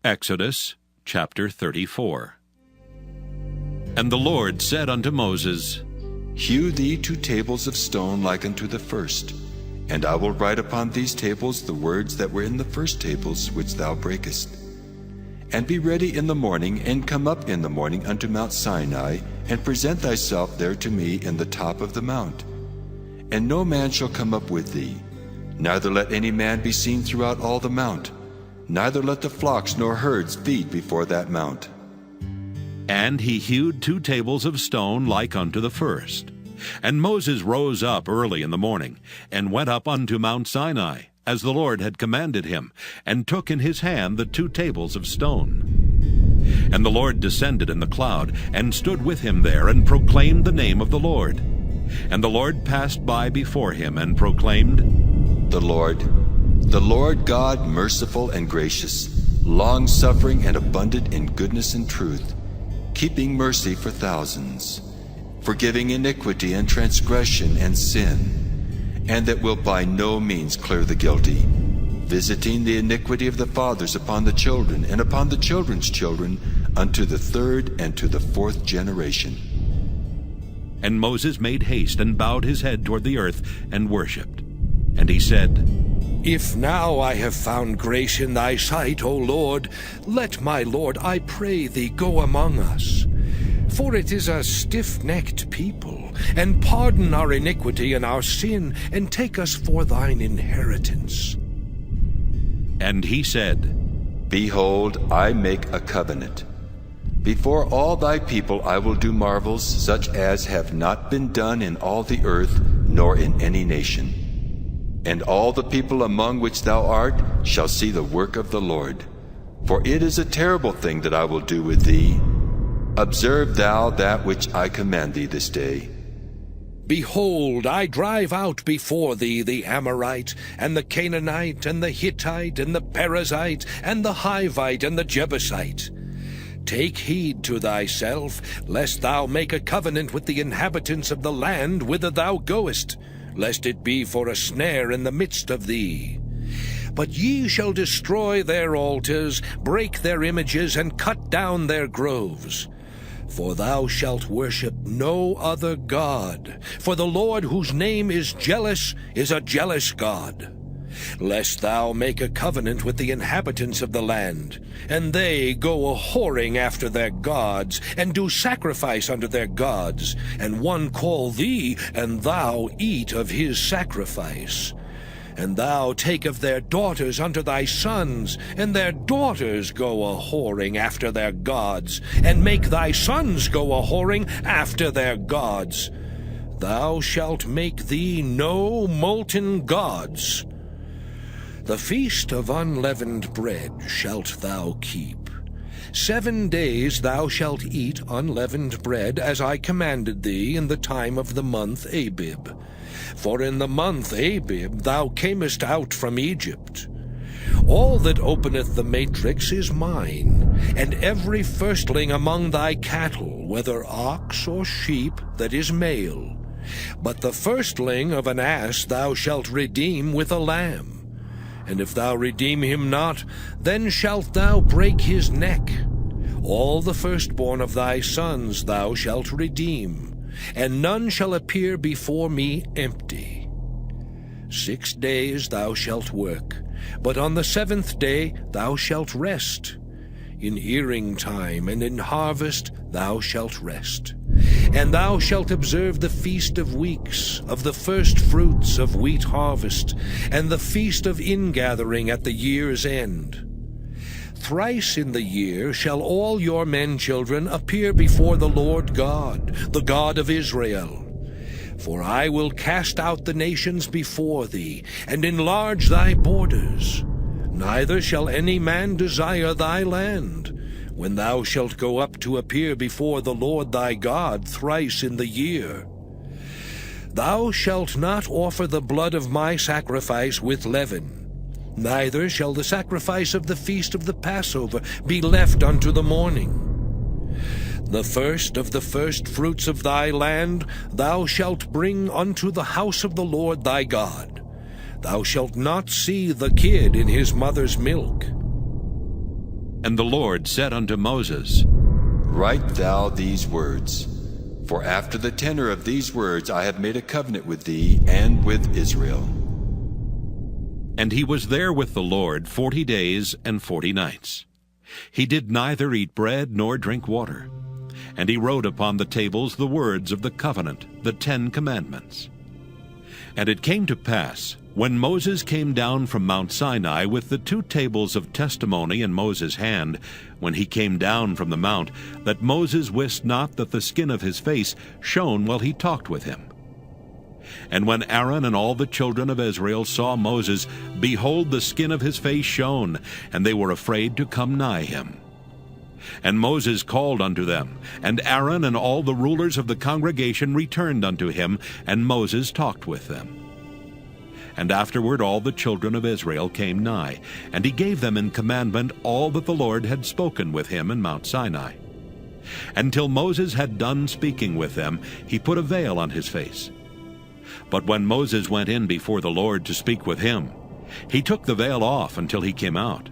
Exodus chapter 34. And the Lord said unto Moses, Hew thee 2 tables of stone like unto the first, and I will write upon these tables the words that were in the first tables which thou breakest. And be ready in the morning, and come up in the morning unto Mount Sinai, and present thyself there to me in the top of the mount. And no man shall come up with thee, neither let any man be seen throughout all the mount, neither let the flocks nor herds feed before that mount. And he hewed 2 tables of stone like unto the first. And Moses rose up early in the morning, and went up unto Mount Sinai, as the Lord had commanded him, and took in his hand the 2 tables of stone. And the Lord descended in the cloud, and stood with him there, and proclaimed the name of the Lord. And the Lord passed by before him, and proclaimed, The Lord God, merciful and gracious, long-suffering and abundant in goodness and truth, keeping mercy for thousands, forgiving iniquity and transgression and sin, and that will by no means clear the guilty, visiting the iniquity of the fathers upon the children and upon the children's children unto the 3rd and to the 4th generation. And Moses made haste, and bowed his head toward the earth, and worshipped. And he said, If now I have found grace in thy sight, O Lord, let my Lord, I pray thee, go among us. For it is a stiff-necked people, and pardon our iniquity and our sin, and take us for thine inheritance. And he said, Behold, I make a covenant. Before all thy people I will do marvels such as have not been done in all the earth, nor in any nation. And all the people among which thou art shall see the work of the Lord. For it is a terrible thing that I will do with thee. Observe thou that which I command thee this day. Behold, I drive out before thee the Amorite, and the Canaanite, and the Hittite, and the Perizzite, and the Hivite, and the Jebusite. Take heed to thyself, lest thou make a covenant with the inhabitants of the land whither thou goest, lest it be for a snare in the midst of thee. But ye shall destroy their altars, break their images, and cut down their groves. For thou shalt worship no other God, for the Lord, whose name is jealous, is a jealous God. Lest thou make a covenant with the inhabitants of the land, and they go a-whoring after their gods, and do sacrifice unto their gods, and one call thee, and thou eat of his sacrifice. And thou take of their daughters unto thy sons, and their daughters go a-whoring after their gods, and make thy sons go a-whoring after their gods. Thou shalt make thee no molten gods. The feast of unleavened bread shalt thou keep. 7 days thou shalt eat unleavened bread, as I commanded thee in the time of the month Abib. For in the month Abib thou camest out from Egypt. All that openeth the matrix is mine, and every firstling among thy cattle, whether ox or sheep, that is male. But the firstling of an ass thou shalt redeem with a lamb. And if thou redeem him not, then shalt thou break his neck. All the firstborn of thy sons thou shalt redeem, and none shall appear before me empty. 6 days thou shalt work, but on the 7th day thou shalt rest. In earing time and in harvest thou shalt rest. And thou shalt observe the feast of weeks, of the first fruits of wheat harvest, and the feast of ingathering at the year's end. Thrice in the year shall all your men children appear before the Lord God, the God of Israel. For I will cast out the nations before thee, and enlarge thy borders. Neither shall any man desire thy land, when thou shalt go up to appear before the Lord thy God thrice in the year. Thou shalt not offer the blood of my sacrifice with leaven, neither shall the sacrifice of the feast of the Passover be left unto the morning. The first of the first fruits of thy land thou shalt bring unto the house of the Lord thy God. Thou shalt not see the kid in his mother's milk. And the Lord said unto Moses, Write thou these words, for after the tenor of these words I have made a covenant with thee and with Israel. And he was there with the Lord 40 days and 40 nights. He did neither eat bread nor drink water. And he wrote upon the tables the words of the covenant, the 10 commandments. And it came to pass, when Moses came down from Mount Sinai with the 2 tables of testimony in Moses' hand, when he came down from the mount, that Moses wist not that the skin of his face shone while he talked with him. And when Aaron and all the children of Israel saw Moses, behold, the skin of his face shone, and they were afraid to come nigh him. And Moses called unto them, and Aaron and all the rulers of the congregation returned unto him, and Moses talked with them. And afterward all the children of Israel came nigh, and he gave them in commandment all that the Lord had spoken with him in Mount Sinai. And till Moses had done speaking with them, he put a veil on his face. But when Moses went in before the Lord to speak with him, he took the veil off until he came out.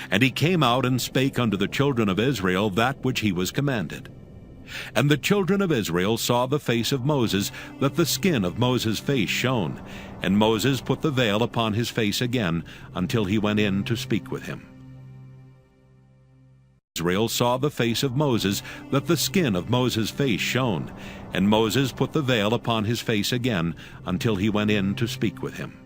And he came out and spake unto the children of Israel that which he was commanded. And the children of Israel saw the face of Moses, that the skin of Moses' face shone. And Moses put the veil upon his face again, until he went in to speak with him. Israel saw the face of Moses, that the skin of Moses' face shone. And Moses put the veil upon his face again, until he went in to speak with him.